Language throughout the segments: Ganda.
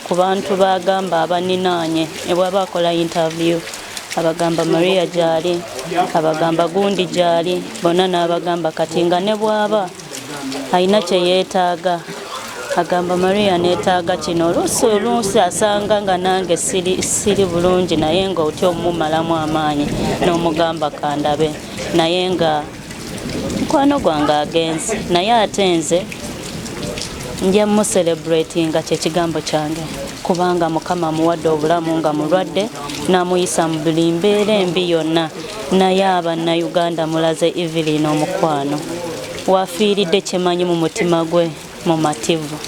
ku bantu bagamba abaninanye ebwaba akola interview abagamba Maria jali abagamba gundi jali bonna n'abagamba kati nga ne bwaba alina kye yeetaaga agamba Maria neetaaga kino oluusi asanga nga nange siri bulungi naye nga otyo omumalamu amaanyi n'omugamba kandabe naye nga mukwano gwange agenze naye ate nze nja mu celebrating nga kyekigambo kyange kubanga Mukama muwadde obulamu nga mulwadde namuyisa mu buli mbeera embi yonna naye Abannayuganda mulaze Evelyn omukwano wafiiridde kyemanyi mu mutima gwe mu mativu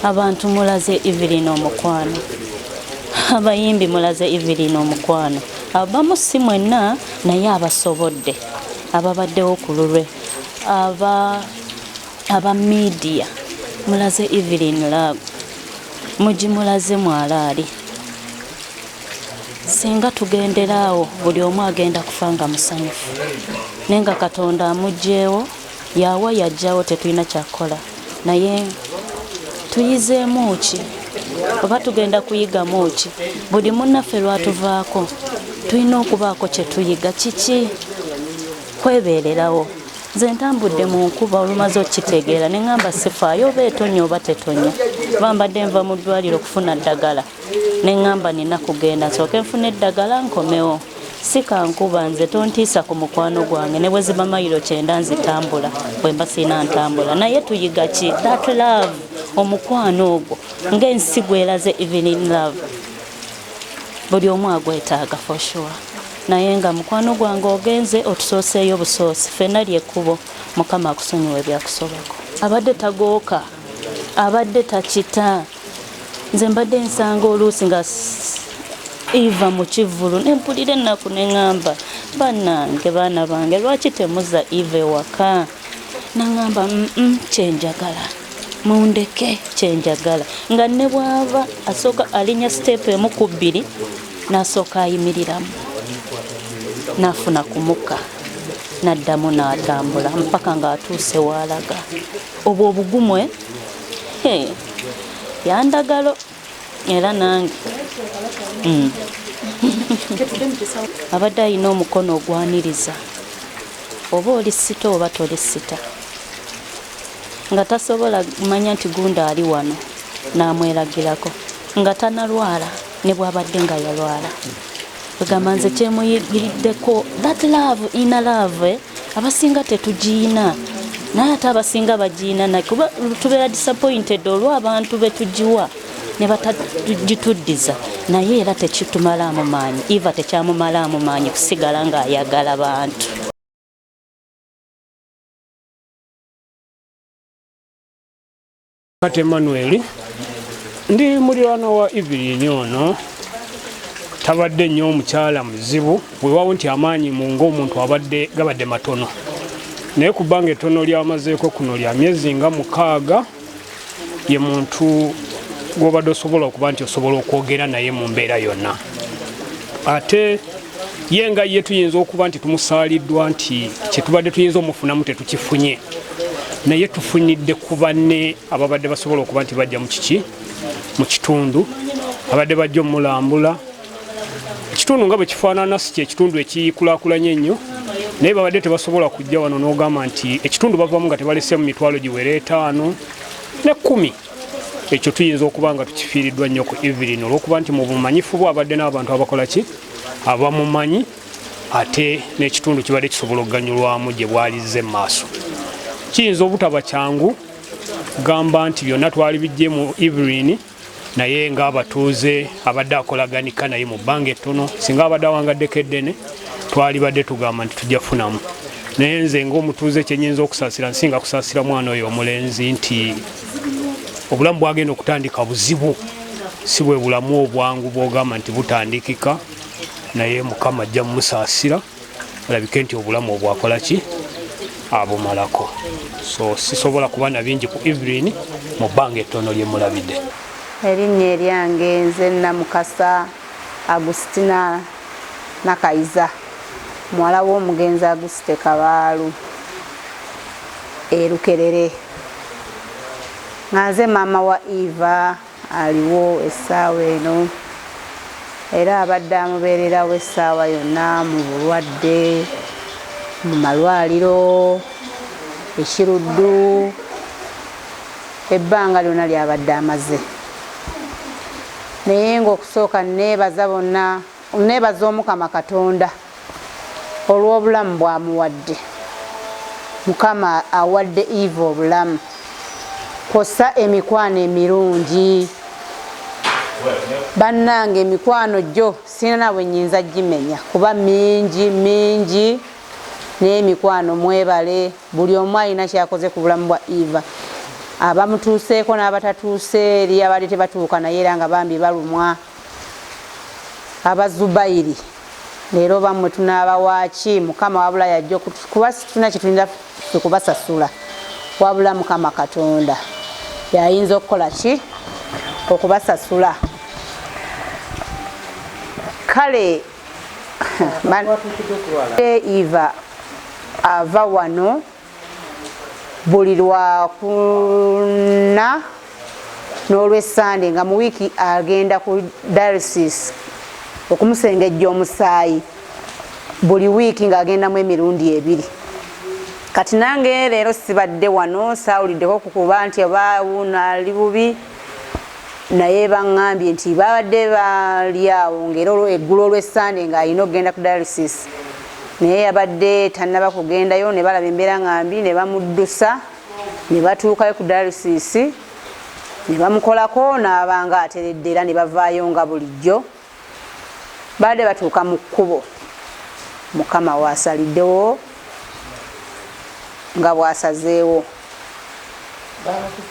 abantu mulaze Evelyn omukwano abayimbi mulaze Evelyn omukwano abamu si mwenna naye abasobodde ababaddewo ku lulwe aba media mulaze Evelyn Lagu mugimulaze mwalaali singa tugenderaawo buli omu agenda kufanga musanyufu nenga Katonda amugjeewo yawa yajjawo tetulina kyakola naye tuyizeemu ki oba tugenda kuyigamu ki buli munnaffe lwatuvaako tulina okubaako kye tuyiga kiki kwebeererawo nze ntambudde mu nkuba olumaze okitegeera ne ngamba sifaayo oba etonya oba tetonya bambadde nva mu ddwaliro okufuna ddagala ne ngamba nina kugenda nsooke nfuna eddagala nkomewo si kankuba nze tontiisa ku mukwano gwange ne bwe ziba mayiro 9 nzitambula bwe mba sina ntambula naye tuyiga ki that love omukwano ogwo ng'ensigo eraze Evelyn Love buli omu agwetaaga for sure naye nga mukwano gwange ogenze otusooseeyo busoosi ffenna lyekkubo Mukama akusonyiwa ebyakusobako abadde tagooka abadde takita nze mbadde nsanga oluusi nga iva mu kivulu nempulira ennaku neŋŋamba bannange baana bange lwaki temuza Eva ewaka naŋŋamba kyenjagala mundeke kyenjagala nga ne bwava asooka alinya step emu ku bbiri n'asooka ayimiriramu nafuna kumuka naddamu n'atambula mpaka ng'atuuse waalaga obwo obugumwe yandagalo era nange abadde alina omukono ogwaniriza oba oli sita oba toli sita nga tasobola manya nti gunda ali wano n'amweragirako nga tanalwala ne bw'abadde nga yalwala egamba nze kyemuyigiriddeko that love ina love abasinga tetugiina naye ate abasinga bagiina nakuba tubeera disappointed olw'abantu betugiwa ne batagituddiza naye era tekitumalamu maanyi Eva tekyamumalamu maanyi kusigala ng'ayagala bantu Kati Emmanuel ndi muliraano wa Evelyn ono tabadde nnyo omukyala muzibu weewaawo nti amaanyi mu ng'omuntu abadde gabadde matono naye ku bbanga ettono lyamazeeko kuno lya myezi nga 6 ye muntu gw'obadde osobola okuba nti osobola okwogera naye mu mbeera yonna ate ye nga ye tuyinza okuba nti tumusaaliddwa nti kyetubadde tuyinza omufunamu tetukifunye naye tufunidde ku banne ababadde basobola okuba nti bajja mu kitundu abadde bajja omulambula ekitundu nga bwe kifaanana si kyekitundu ekikulaakulanye ennyo naye babadde tebasobola kujja wano n'ogamba nti ekitundu bavamu nga tebalese mu mitwalo giwera 5 ne 10 ekyo tuyinza okuba nga tukifiiriddwa nnyo ku Evelyn olw'okuba nti mu bumanyifu bwe abadde n'abantu abakola ki abamumanyi ate n'ekitundu kibadde kisobola okuganyulwamu gye bwalizze mu maaso kiyinza obutaba kyangu gamba nti byonna twali bijje mu Evelyn naye ng'abatuuze abadde akolaganika naye mu bbanga ettono singa abadde awangaddeko eddene twali badde tugamba nti tujja funamu naye nze ng'omutuuze kyenyinza okusaasira nsinga kusaasira mwana oyo omulenzi nti obulamu bwagenda okutandika buzibu si bwe bulamu obwangu bw'ogamba nti butandikika naye Mukama ajja mumusaasira alabike nti obulamu obwakola ki abumalako so sisobola kuba na bingi ku Evelyn mu bbanga ettono lye mulabidde erinnya eryange nze Namukasa Agustina Nakayiza muwala w'omugenzi Agusite Kabaalu Erukerere nga nze maama wa Eva aliwo essaawa eno era abadde amubeererawo essaawa yonna mu bulwadde, mu malwaliro, ekiruddu, ebbanga lyonna lyabadde amaze. Naye ng'okusooka neebaza bonna, neebaza Omukama Katonda olw'obulamu bw'amuwadde. Mukama awadde Eva obulamu, kosa emikwano emirungi. Bannange emikwano gyo sirina bwe nnyinza gimenya kuba mingi, naye emikwano mwebale, buli omu alina kyakoze ku bulamu bwa Eva. Abamutuuseeko n'abatatuuse eri abali tebatuuka naye era nga bambi balumwa. Abazubayiri leero bamwe tunaabawaaki, Mukama wabula yajja kuba situna kitulina kubasasula, wabula Mukama Katonda yayinza okukola ki? Okubasasula. Kale Eva ava wano buli Lwakuna n'Olwesande nga mu wiiki agenda ku dialysis okumusengejja omusaayi, buli wiiki ng'agendamu emirundi 2. Kati nange leero sibadde wano, saawuliddeko kukuba nti obaawuuna ali bubi, naye baŋŋambye nti babadde bali awo ng'era eggulo Olwesande ng'alina okugenda ku dialysis, naye yabadde tannaba kugendayo, ne balaba embeera ŋŋambi ne bamuddusa, ne batuukayo ku dialysis, ne bamukolako n'abanga ateredde era ne bavaayo nga bulijjo. Badde batuuka mu kkubo, Mukama waasaliddewo nga bwasazeewo.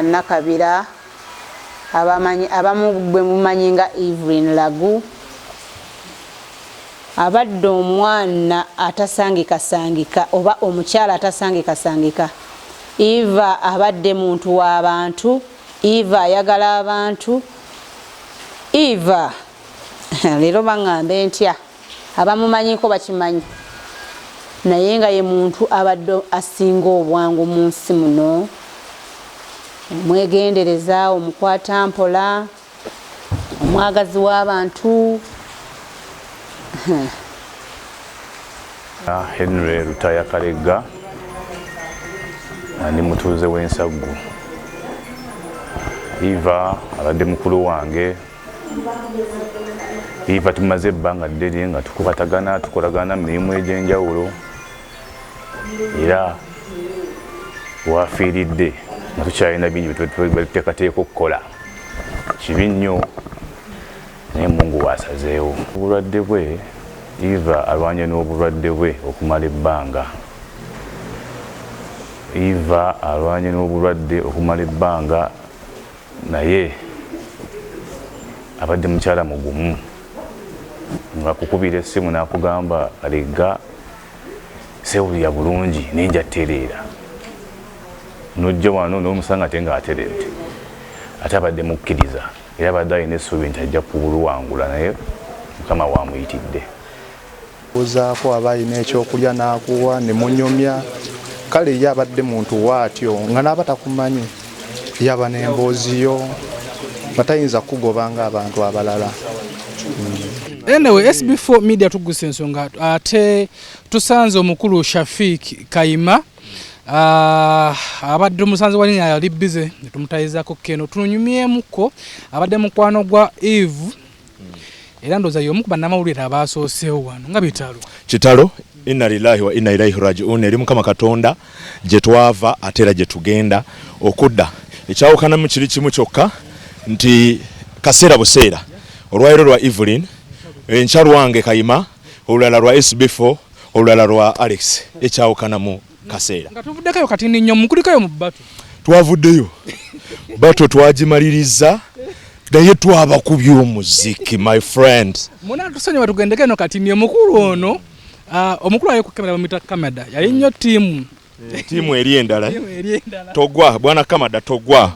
Nakabira abamu bwe mumanyi nga Evelyn Lagu abadde omwana atasangikasangika oba omukyala atasangikasangika. Eva abadde muntu w'abantu, Eva ayagala abantu. Eva leero baŋŋambe ntya, abamumanyiko bakimanyi, naye nga ye muntu abadde asinga obwangu mu nsi muno. Omwegendereza, omukwata mpola, omwagazi w'abantu. Henry Lutaya Kalega ndi mutuuze w'Ensaggu. Eva abadde mukulu wange. Eva tumaze ebbanga ddene nga tukubatagana, tukolagana mirimu egy'enjawulo, era wafiiridde nga tukyalina bingi byetuteekateeka okukola. Kibi nnyo naye Mungu waasazeewo. Obulwadde bwe, Eva alwanye n'obulwadde bwe okumala ebbanga. Eva alwanye n'obulwadde okumala ebbanga, naye abadde mukyala mugumu. Nga kukubira essimu n'akugamba Kalega sewulira bulungi ninja tereera. Nojja wano n'omusanga ate ng'ateredde. Ate abadde mukkiriza era abadde alina essuubi nti ajja kubuluwangula, naye Mukama waamuyitidde. Ozaako aba alina ekyokulya n'akuwa ne munyumya. Kale ye abadde muntu waatyo nga n'aba takumanyi, yaba n'emboozi yo batayinza kugoba ng'abantu abalala. Anyway, SB4 Media Tuggussa Enssonga ate tusanze omukulu Shafik Kayima abadde musanze wali yali bize tumutayizaako keno tunyumyemuko abadde mukwano gwa Eve era ndoza yomu kuba namawulire abasooseewo wano nga bitalo kitalo. Inna lillahi wa inna ilaihi raji'un. Eri Mukama Katonda gye twava ate era gye tugenda okudda. Ekyawukana mu kiri kimu kyokka nti kaseera buseera olwaliro lwa Evelyn, enkya lwange Kayima, olulala lwa SB4, olulala lwa Alex. Ekyawukana mu kaseera nga tuvuddekayo kati nnyo mukulikayo mu batu twavuddeyo batu twagimaliriza naye twabakubye omuziki my friend. Muna tusonyiwa tugendeke no kati nnyo mukulu ono omukulu ayo ku kamera bamita Kamada yali nnyo tiimu eri endala togwa bwana Kamada togwa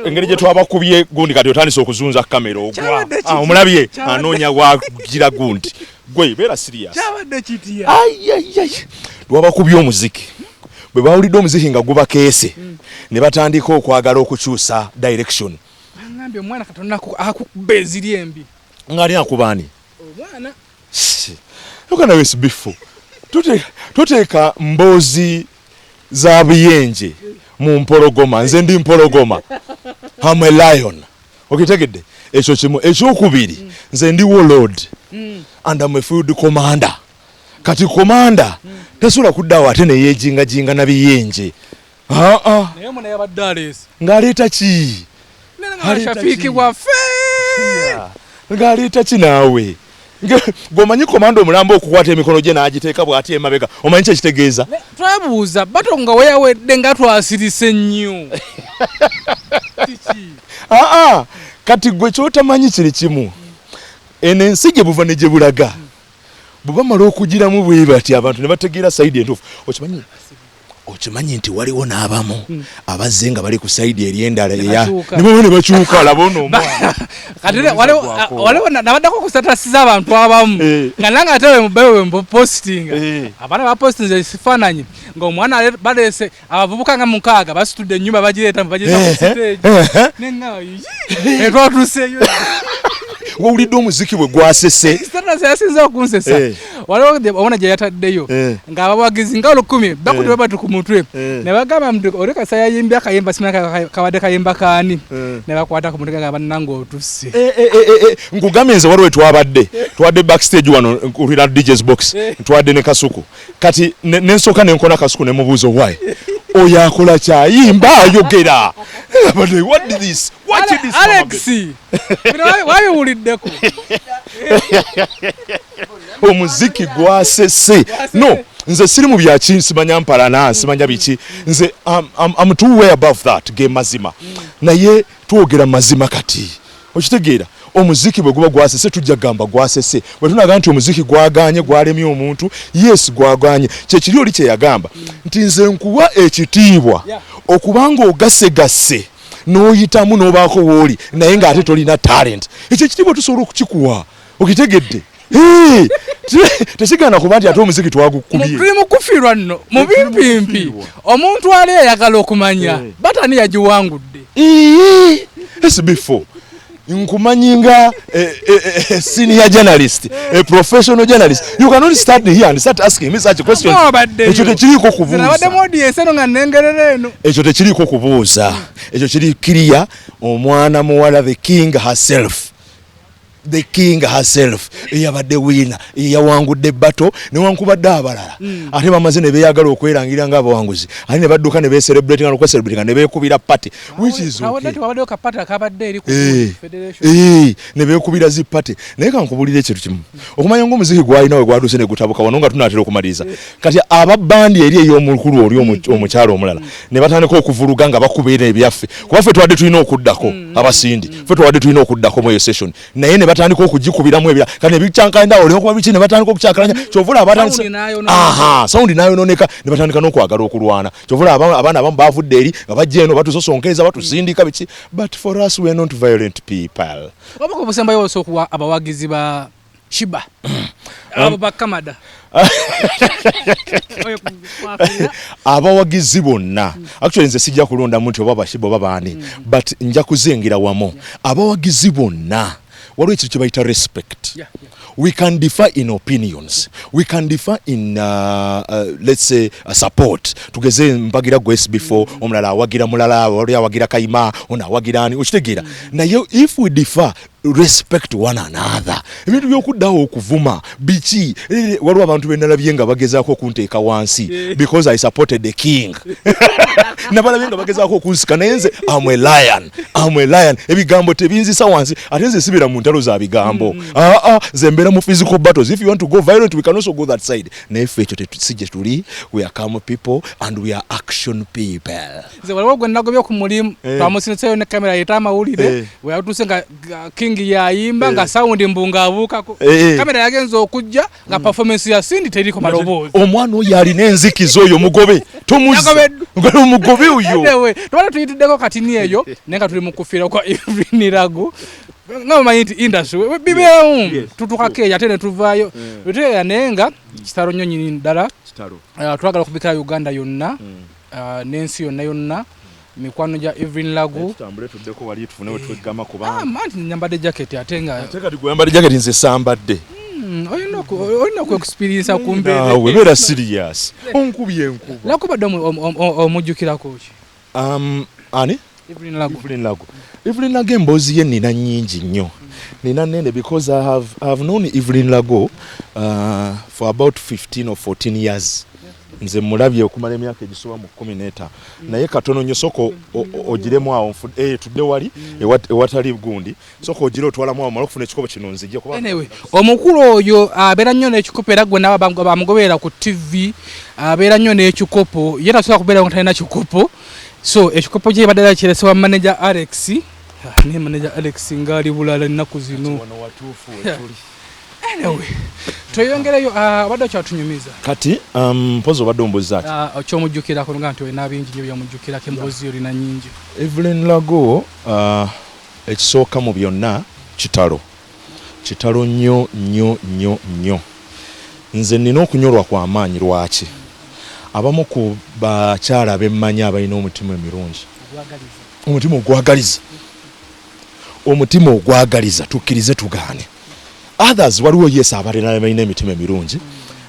engeri gye twabakubye gundi kati otandise okuzunza kamera ogwa omulabye anoonya wagira gundi gwe beera serious kyabadde kitiya twabakubye omuziki bwe bawulidde omuziki nga guba keese ne batandika okwagala okukyusa direction ngambye omwana Katonda akukubba eziri embi ng'ali akubaani omwana yogana SB4 tuteeka mboozi za buyenje mu mpologoma nze ndi mpologoma I'm a lion okitegedde ekyo kimu ekyokubiri nze ndi warlord and I'm a field commander kati commander tasula kuddawo ate neyeejingajinga na biyenje naye muna yabadde aleesi ng'aleeta ki shafiiki waffe ng'aleeta ki naawe gomanyi komanda omulambo okukwata emikono gye n'agiteeka bw'ati emabega omanyi kyekitegeeza twebuuza bato nga weyawedde nga twasirise nnyo kati gwe kyotamanyi kiri kimu eno ensi gye buva ne gye bulaga bwe bamala okugiramu bwe bati abantu ne bategeera sayidi entuufu okimanyi nti waliwo n'abamu abazze nga bali ku sayidi eri endala ne bakyuka laba ono omwana waliwo nabaddako okustatasiza abantu abamu nga nange ate wemubewe mbupositinga abaana bapositinze ekifaananyi ng'omwana baleese abavubuka nga 6 basitudde ennyumba bagireeta ku siteegi neŋŋayi etwatuseeyo wawulidde omuziki bwe gwasese statasi yasinza okunsesa waliwo obona gye yataddeyo ng'abawagizi nga 10 bakutibwe bati ku mutwe ne bagamba mtu oli kasa yayimbye akayimba simanya kabadde kayimba kaani ne bakwata ku mutwe nga bannanga otusse nkugambye nze waliwo twadde backstage wano kulira DJ's box twadde ne Kasuku kati nensooka nenkona Kasuku ne mubuuza why oyo akola kyayimba ayogera what did this Alex wabiwuliddeko omuziki gwasese no nze siri mu byaki simanya mpalana simanya biki nze I'm too way above that ge mazima naye twogera mazima kati okitegeera omuziki bwe guba gwasese tujja gamba gwasese bwe tunaga nti omuziki gwaganye gwalemye omuntu yes gwaganye kyekiri oli kye yagamba nti nze nkuwa ekitiibwa okubanga ogasegasse n'oyitamu n'obaako wooli naye ng'ate tolina talent ekyo ekitiibwa tusobola okukikuwa okitegedde tekigaana kuba nti ate omuziki twagukubye tuli mukufiirwa nno mu bimpimpi omuntu ali ayagala okumanya batani yagiwangudde SB4 nkumanyi nga senior journalist a professional journalist you cannot start here and start asking me such questions ekyo tekiriiko kubuuza ekyo tekiriiko kubuuza ekyo kiri clear omwana muwala the king herself eyabadde wiina eyawangudde batto newankubadde abalala ate bamaze ne beeyagala okwerangira ng'abawanguzi ate ne badduka ne beecelebrate nga nokwecelebrate nga ne beekubira pati which is ne beekubira zipati naye kankubulira ekintu kimu okumanya ng'omuziki gwalina we gwaduuse ne gutabuka wano nga tunaatera okumaliriza kati ababandi eri ey'omukulu oli omukyalo omulala ne batandika okuvuluga nga bakubeera ebyaffe kuba ffe twadde tulina okuddako abasindi ffe twadde tulina okuddako mu eyo session naye ne batandika okugikubiramu ebira kandi ebikyankalenda oli okuba biki ne batandika okukyakalanya kyovula abatandise saundi nayononeka ne batandika n'okwagala okulwana kyovula abaana abamu bavudde eri nga bajja eno batusosonkeeza batusindika biki but for us we are not violent people wabako obusembayo osookuwa abawagizi ba Shiba abo ba Kamada abawagizi bonna actually nze sijja kulonda muntu oba Shiba oba baani but nja kuzengira wamo abawagizi bonna waliwo ekintu kye bayita respect we can differ in opinions we can differ in let's say support tugeze mbagira gwe SB4 omulala awagira mulala oli awagira Kayima ona awagira ani okitegeera naye if we differ respect one another ebintu by'okuddawo okuvuma biki waliwo abantu benalabye nga bagezaako okunteeka wansi because I supported the king nabalabye nga bagezaako okunsika naye nze I'm a lion ebigambo tebinzisa wansi ate nze sibira mu ntalo za bigambo nze mbeera mu physical battles if you want to go violent we can also go that side naye ffe ekyo tesijje tuli we are calm people and we are action people nze waliwo gwe nagobye ku mulimu twamusinitseyo ne kamera yeta amawulire we atuse nga king yayimba nga sound mbunga abuukako kamera yagenza okujja nga performance ya Sindi teriko maloboozi omwana oyo alina enzikizo oyo mugobe tomuzi mugobe oyo twala tuyitiddeko katini eyo naye nga tuli mu kufiira kwa Evelyn Lagu nga mumanyi nti industry bibeewo tutukakeeya ate ne tuvaayo tutegeera naye nga kitalo nnyo nnyini ddala twagala okubikira Uganda yonna n'ensi yonna mikwano ja Evelyn Lagu tambule tuddeko wali tufune we tweggama kubanga manti nyambadde jacket atenga kati gwambadde jacket nze sambadde olina ku experience kumbeera nawe beera serious onkubye enkuba Lagu badde omujjukirako ki ani Evelyn Lagu Evelyn Lagu emboozi ye nina nnyingi nnyo nina nene because I have known Evelyn Lagu for about 15 or 14 years nze mulabye okumala emyaka egisoba mu 15 naye katono nnyo soko ogiremu awo tudde wali ewatali gundi soko ogire otwalamu awo mala okufuna ekikopo kino nzijja kuba anyway omukulu oyo abeera nnyo n'ekikopo era gwe naba bamugoberera ku TV abeera nnyo n'ekikopo ye tasobola kubeera nga talina kikopo so ekikopo kye baddala kiresebwa manager Alex ne manager Alex ngali bulala nnaku zino anyway toyongereyo abadde kyatunyumiza kati mpozo badde ombuuza ati okyomujjukirako nga nti olina bingi nnyo byomujjukirako emboozi olina nnyingi Evelyn Lagu ekisooka mu byonna kitalo nnyo nze nina okunyolwa kwa maanyi lwaki abamu ku bakyala bemmanyi abalina omutima emirungi omutima ogwagaliza tukkirize tugaane others waliwo yes abalina balina emitima emirungi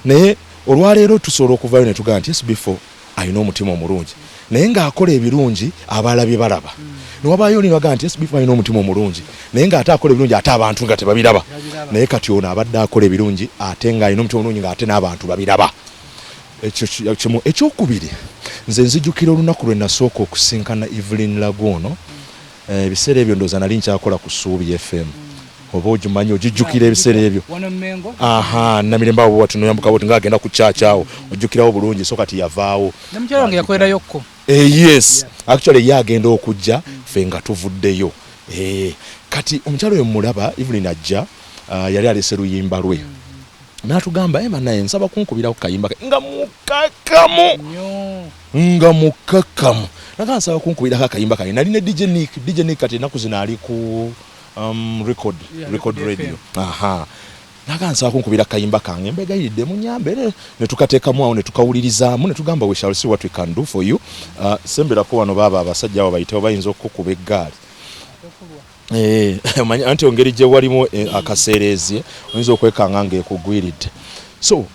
naye olwaleero tusobola okuvayo ne tugamba nti Sb4 alina omutima omulungi naye ng'akola ebirungi abalabye balaba newabaayo nibaga nti Sb4 alina omutima omulungi naye ng'ate akola ebirungi ate abantu nga tebabiraba naye kati ono abadde akola ebirungi ate ng'alina omutima omulungi ng'ate n'abantu babiraba ekyokubiri nze nzijukira olunaku lwe nasooka okusinkana Evelyn Lagu ono ebiseera ebyo ndooza nali nkyakola ku Suubi FM oba ogimanyi ogijjukira ebiseera ebyo namirembe awo wati noyambuka boti ng'agenda ku kyakyawo ojjukirawo bulungi so kati yavaawo namukyala wange yakolerayokko yes actually ye agenda okujja ffe nga tuvuddeyo kati omukyala oyo mulaba Evelyn ajja yali alese luyimba lwe n'atugamba naye nsaba kunkubira ku kayimba nga mukakamu naga nsaba kunkubira ka kayimba kange nali ne DJ Nick kati ennaku zino ali ku record radio naga nsaba kunkubira kayimba kange mbegayiridde munyambe ne tukateekamu awo ne tukawulirizaamu ne tugamba we shall see what we can do for you semberako wano baba abasajja abo bayitewo bayinza okukuba eggaali anti ongeri gye walimu akaseerezi oyinza okwekanga ng'ekugwiridde so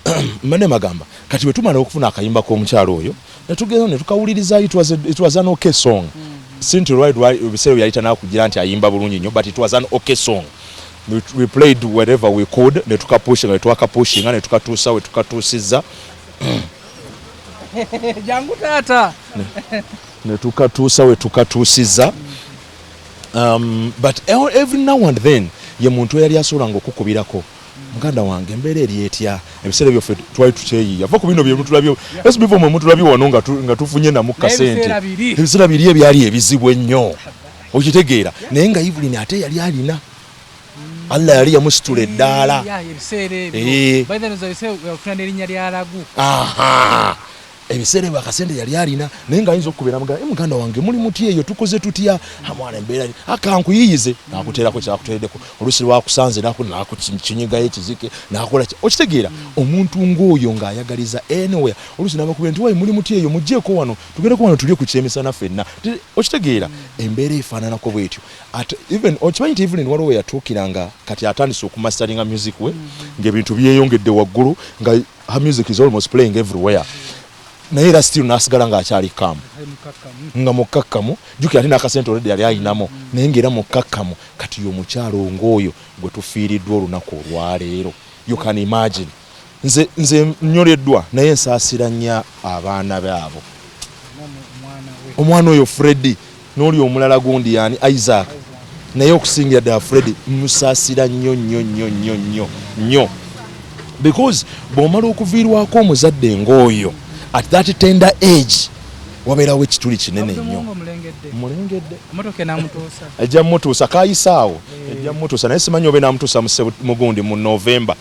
mane magamba kati bwe tumala okufuna akayimba k'omukyalo oyo ne tugenda ne tukawulirizaayo it was an okay song sinti ebiseera byayita nakugira nti ayimba bulungi nnyo but it was an okay song we played wherever we could ne tukapushinga ne twakapushinga ne tukatuusa we tukatuusizza jangu taata ne tukatuusa we tukatuusizza but every now and then ye muntu eyali asobolanga okukubirako muganda wange embeera eri etya ebiseera byaffe twali tukyeyiya va ku bino bye mutulabye Sb4 mwe mutulabye wano nga tufunye namu kasente ebiseera biri ebyali ebizibu ennyo okitegeera naye nga Evelyn ate yali alina Allah yali yamusitula eddaala ebiseera ebyo akasente yali alina naye nga ayinza okubeera muganda wange muli muti eyo tukoze tutya amwana embeera akankuyiyize nakuteerako kyakuteereddeko oluusi lwakusanze nakukinyigayo ekizike nakola okitegeera omuntu ng'oyo ng'ayagaliza anywhere oluusi nabakubira nti wayi muli muti eyo mugjeeko wano tugendeko wano tulye ku kyemisana ffenna okitegeera embeera efaananako bwetyo okimanyi nti Evelyn waliwo yatuukiranga kati atandise okumastaringa music we ng'ebintu byeyongedde waggulu nga her music is almost playing everywhere naye era still nasigala ng'akyali kamu nga mukakkamu jjukira ate n'akasente olwedde yali ayinamu naye ng'era mukakkamu kati y'omukyalo ng'oyo gwe tufiiriddwa olunaku olwaleero you can imagine nze nnyoleddwa naye nsaasira nnyo abaana baabo omwana oyo Freddy n'oli omulala gundi yani Isaac naye okusingira ddala Freddy musaasira nnyo because bw'omala okuviirwako omuzadde ng'oyo at that tender age wabeerawo ekituli kinene nnyo mulengedde ejja mutuusa kayisaawo ejja mutuusa naye simanyi obe namutuusa mugundi mu November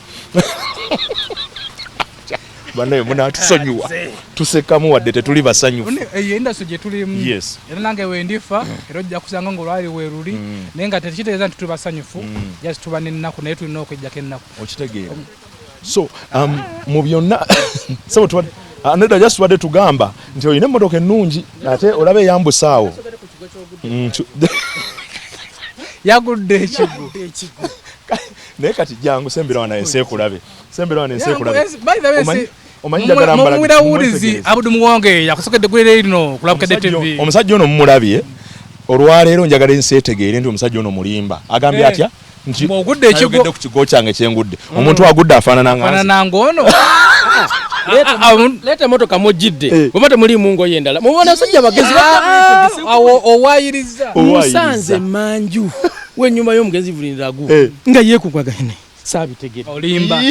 banaye munatusonyiwa tusekamu wadde tetuli basanyufu endaso gye tulimu era nange wendifa era ojja kusanga ng'olwali weeruli naye nga tekitegeeza nti tuli basanyufu just tuba n'ennaku naye tulina okwejjako ennaku okitegeera so mu byonna so Nedda just wadde tugamba nti oyina emmotoka ennungi ate olabe yambusaawo. Yagudde ekigo. Naye kati jangu sembera wana enseekulabe. Sembera wana enseekulabe. Omanyi njagala mbala. Mwira wulizi Abudu Muwonge yakusokedde gwere lino kulabukadde TV. Omusajja ono mmulabye. Olwaleero njagala enseetegeere nti omusajja ono mulimba. Agambye atya? Nti ogudde ekigo ku kigo kyange kyengudde. Omuntu agudde afaanana nga afaanana ngono. Leta motoka mujidde. Bw'oba temuli mu ngoye endala. Mubona sajja bagezi owayiriza. Musanze manju. Wenyuma y'omugenzi Evelyn Lagu. Nga yeekukwagane. Saabitegere. Olimba.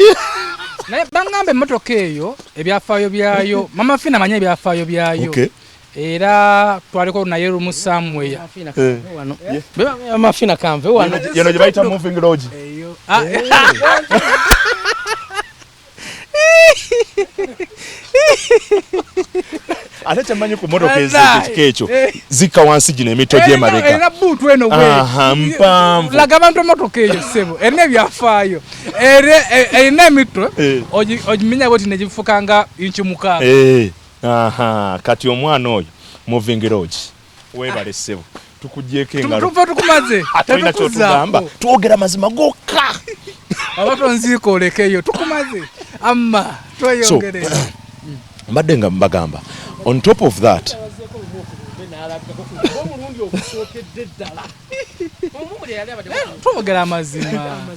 Naye bangambe emmotoka eyo ebyafaayo byayo. Mama Fina manya ebyafaayo byayo. Era twaliko naye lumu Samweya. Mama Fina kanve wano. Yeno gye bayita moving lodge. Ate kyemanyi ku motoka ez'ekika ekyo zikka wansi gino emito gy'emabega. Era buutu eno mpanvu. Laga abantu emmotoka eyo ssebo erina ebyafaayo. Erina emito ogimenya bwoti ne gifuka nga inchi mukaaga. Kati omwana oyo moving lodge weebale ssebo tukugyeko engalo. Tuva tukumaze. Tulina kyotugamba twogera mazima gokka. Abato nziiko olekeyo tukumaze. Amma tweyongere. Mbadde nga mbagamba on top of that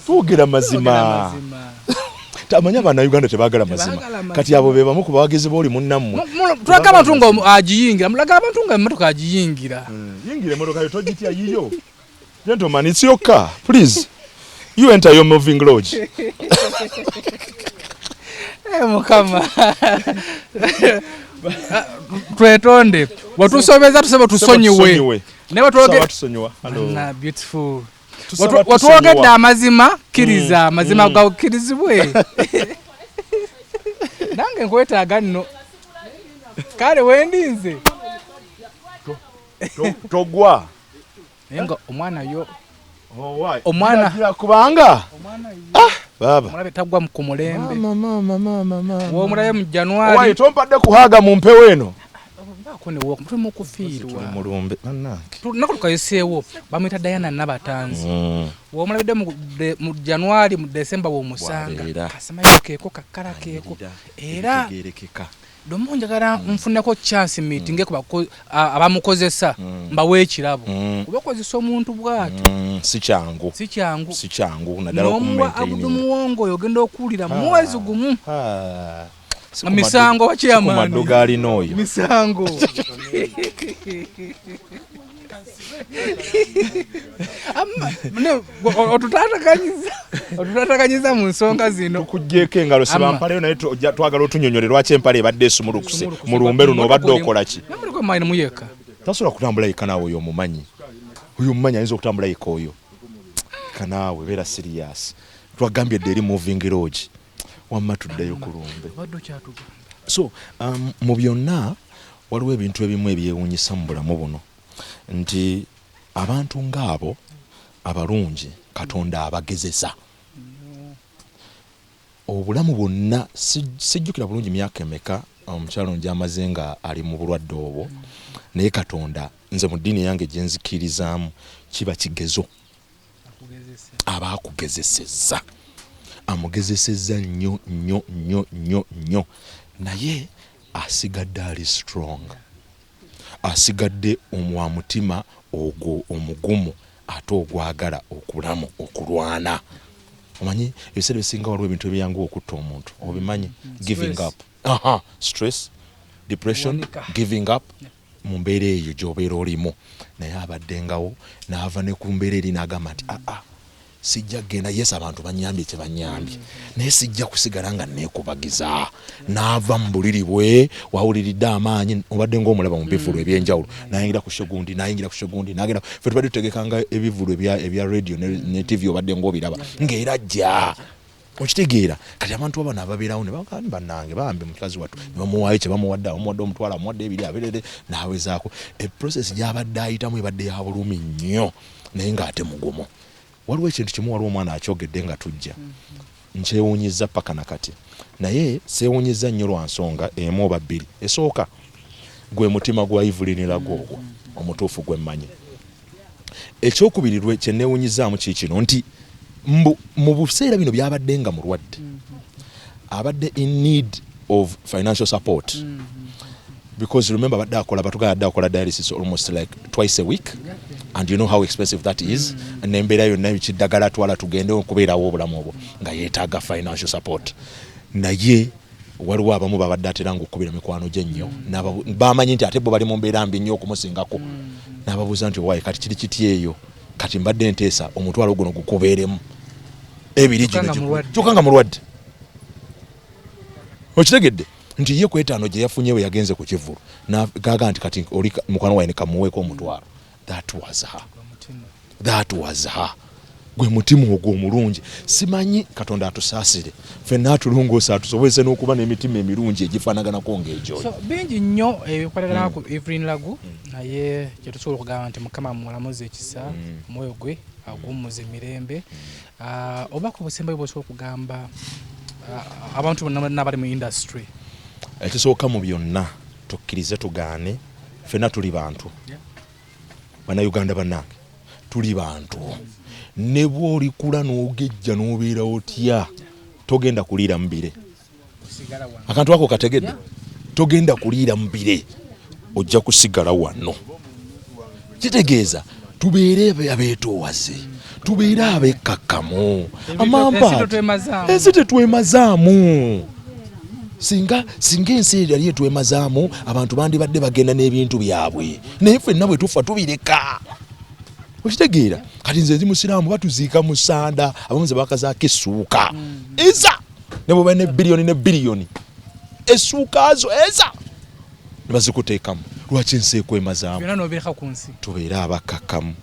twogera mazima. Tamanya bana Uganda tebaagala mazima. Kati abo be bamu ku bawagizi b'oli munnammwe. Tulaga abantu nga agiyingira. Mulaga abantu nga emmotoka agiyingira. Yingira emmotoka yo togitya yiyo. Gentleman, it's your car. Please. You enter your moving lodge. Mukama. Twetonde. Watusobeza tusebe tusonyiwe. Ne watwoge tusonyiwa. Hello. Na beautiful. Watwogedde amazima kiriza amazima gakirizibwe. Nange nkwetaaga nno. Kale wendinze. Togwa. Nenga omwana yo. Omwana kubanga. Baba. Mulabe tagwa ku mulembe. Mama. Wo mulabe mu January. Wai tompadde kuhaga mu mpewo eno. Kone wo mutemu kufiirwa. Mulumbe bannange. Nakutukayeseewo bamwita Diana Nabatanzi. Wo mulabidde mu January mu December wo musanga. Kasamayo keeko kakala keeko. Era domo njagala nfuneko chance meeting ku abamukozesa mbawe ekirabo. Kubakozesa omuntu bwati. Si kyangu nadala okumaintain. Abudu Muwongo yogenda okulira mwezi gumu. Misango wakyamani. Kumadogali noyo. Misango. Otutatakanyiza mu nsonga zino. Tukugyeko engalo sebampaleyo naye twagala otunyonyole lwaki empale ebadde esumulukuse. Mulumbe luno obadde okola ki? Namuliko maine muyeka. Tasobola kutambula yeka naawe oyo omumanyi. Oyo omumanyi ayinza okutambula yeka oyo. Kanaawe beera serious. Twagambye dde eri moving lodge. Wamma tuddayo ku lumbe. So mu byonna waliwo ebintu ebimu ebyewuunyisa mu bulamu buno nti abantu ng'abo abalungi Katonda abagezesa. Obulamu bwonna sijjukira bulungi myaka emeka omukyalo njamaze nga ali mu bulwadde obwo naye Katonda nze mu ddiini yange gye nzikirizaamu kiba kigezo abaakugezesezza amugezesezza nnyo naye asigadde ali strong, asigadde wa mutima ogwo omugumu ate ogwagala okulamu okulwana. Omanyi ebiseera bisinga waliwo ebintu ebyangu okutta omuntu obimanyi. Giving up, stress, depression, giving up mu mbeera eyo gy'obeera olimu. Naye abaddengawo n'ava ne ku mbeera eri n'agamba nti sijja genda yes abantu banyambye kye banyambye naye sijja kusigala nga neekubagiza. N'ava mu buliri bwe wawuliridde amaanyi obadde ng'omulaba mu bivulu ebyenjawulo nayingira ku shegundi n'agenda ffe tubadde tutegekanga ebivulu ebya radio ne TV obadde ng'obiraba ng'era ajja okitegeera. Kati abantu abana ababeerawo ne bagamba bannange bambe mukazi wattu ne bamuwaayo kye bamuwadde bamuwadde omutwala bamuwadde ebiri abeerere n'awezaako. Process gy'abadde ayitamu ebadde ya bulumi nnyo naye ng'ate mugumu. Waliwo ekintu kimu waliwo omwana akyogedde nga tujja nkyewuunyiza paka nakati naye seewuunyiza nnyo lwa nsonga emu oba bbiri. Esooka gwe mutima gwa Evelyn Lagu ogwo omutuufu gwe mmanyi. Ekyokubirirwe kye neewuunyizaamu kino nti mu buseera bino byabadde nga mulwadde abadde in need of financial support because remember batugenda akola dialysis almost like twice a week and you know how expensive that is n'embeera yonna ekiddagala twala tugende okubeerawo obulamu obwo nga yeetaaga financial support. Naye waliwo abamu babadde atera ng'okubira mikwano gye nnyo bamanyi nti ate bo bali mu mbeera mbi nnyo okumusingako n'ababuuza nti owaaye kati kiri kiti eyo kati mbadde nteesa omutwalo guno gukubeeremu ebiri gino kyokka nga mulwadde. Okitegedde nti ye kwetaano gye yafunye we yagenze ku kivulu n'agaga nti kati oli mukwano waine kamuweeko omutwalo. That was her. Gwe mutima ogwo omulungi simanyi Katonda atusaasire ffenna atulongoosa atusobozese n'okuba n'emitima emirungi egifaanaganako ng'egyo. So bingi nnyo ebikwatagana ku Evelyn Lagu naye kye tusobola okugamba nti Mukama mulamuzi ekisa omwoyo gwe aguwummuza emirembe. Oba ku busembayo bw'osobola okugamba abantu bonna bali mu industry. Ekisooka mu byonna tukkirize tugaane ffenna tuli bantu bannayuganda bannange tuli bantu. Ne bw'olikula n'ogejja n'obeera otya togenda kuliira mbire. Akantu ako kategedde togenda kuliira mbire ojja kusigala wano. Kitegeeza tubeere abeetoowaze tubeere abekkakkamu amamba ensi tetwemazaamu. Singa ensi yali etwemazaamu abantu bandibadde bagenda n'ebintu byabwe naye ffenna bwe tufa tubireka. Okitegeera kati nze ndi musiraamu batuziika mu ssanda abamu ze bakazaako essuuka eza ne bwe ne biliyoni essuuka zo eza ne bazikuteekamu. Lwaki ensi ekwemazaamu? Tubeere abakkakkamu.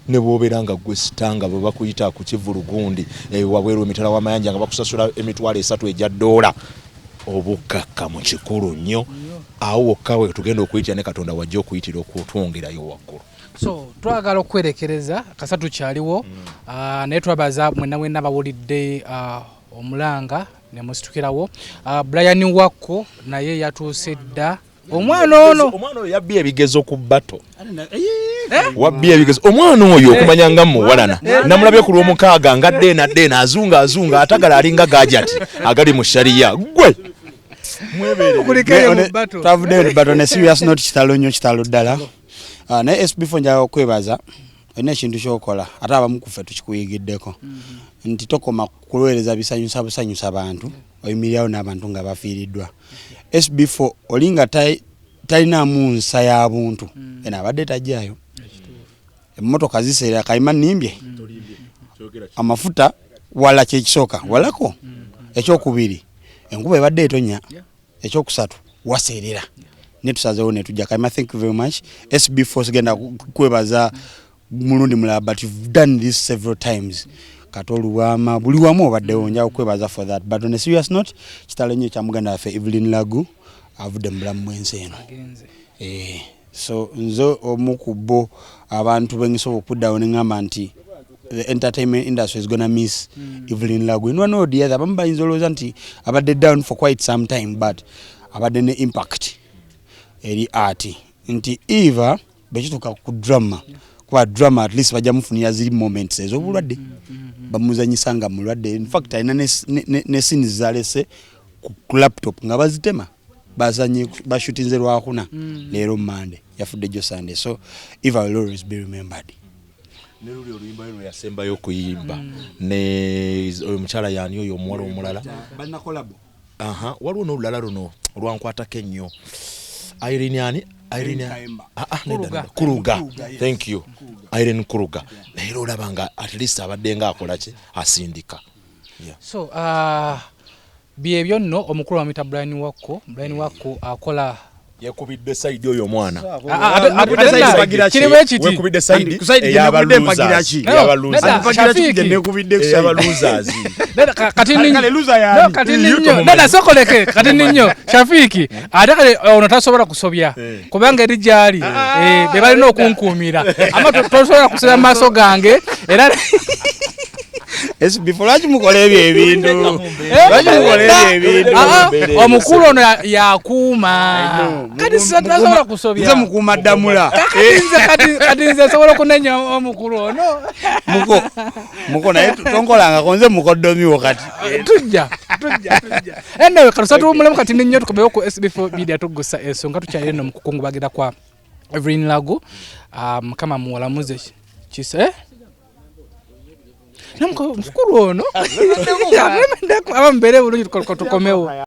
Ne bw'obeera nga gwe sitanga bwe bakuyita ku kivulugundi wabweru emitala w'amayanja nga bakusasula emitwalo 3 egya $. Obukkakkamu kikulu nnyo. Awo wokka we tugenda okuyitira ne Katonda wajja okuyitira okutwongerayo waggulu. So twagala okwerekereza kasatu kyaliwo naye twabaza mwenna abawulidde omulanga ne musitukirawo. Brian Wakko naye yatuuse dda. Omwana oyo yabbye ebigezo ku bbato. Wabbye ebigezo omwana oyo okumanya nga muwalana namulabye ku lw'omukaaga nga ddeena azunga atagala alinga gajati agali mu shariya gwe twavuddeyo mu bbato ne serious not kitalo nnyo kitalo ddala. Naye SB4 njaga okwebaza olina ekintu kyokola ate abamu ku ffe tukikuyigiddeko nti tokoma kulwereza busanyusa abantu oyimirirawo n'abantu nga bafiiriddwa. SB4 olinga talinamu nsa ya buntu ena abadde tajjayo emmotoka ziseera kayima nnimbye amafuta wala kyekisooka walako. Ekyokubiri enkuba ebadde etonya. Ekyokusatu waseerera netusazeewo netujja kayima. Thank you very much SB4 sigenda kwebaza mulundi mulala but you've done this several times. Katoluwama buli wamu obaddewo nja okwebaza for that but on a serious note kitalo nnyo kya muganda waffe Evelyn Lagu avudde mu bulamu bw'ensi eno. So nze omu ku bo abantu bengisobola okuddawo ne ngamba nti the entertainment industry is gonna miss Evelyn Lagu in one or the other. Abamu bayinza olowooza nti abadde down for quite some time but abadde ne impact eri art nti Eva bekituuka ku drama kuba drama at least bajja mufunira ziri moments ez'obulwadde bamuzanyisa nga mulwadde. In fact alina ne scenes zalese ku laptop nga bazitema bazanye bashutinze lwakuna leero Monday yafudde jo Sunday. So Eva will always be remembered. Ne luli oluyimba lwe yasembayo okuyimba ne omukyala yani oyo omuwala omulala balina collab. Waliwo n'olulala luno olwankwatako ennyo Irene Kuruga. Thank you Irene Kuruga. Naye olaba nga at least abadde nga akola ki asindika. So byebyo nno omukulu wa mita Brian Wakko akola yakubidde side oyo mwana kirimu ekiti yakubidde side eyabaluzaazi kati ninyo nada sokoleke kati ninyo Shafiki ate kale ono tasobola kusobya kubanga eri gyali be balina okunkuumira ama tosobola kusera maaso gange era SB4 lwaki mukola ebyo ebintu lwaki mukola ebyo ebintu omukulu ono yakuuma kati sitasobola kusobya nze mukuuma ddamula kati nze sobola okunenya omukulu ono muko naye tonkolangako nze mukoddomiwo kati tujja anyway katusatu omulemu kati nnyo tukomewo ku SB4 Media Tuggussa Enssonga tukyalire no mukukungubagira kwa Evelyn Lagu kama muwalamuze kise namukulu ono abambere bulungi tukomewo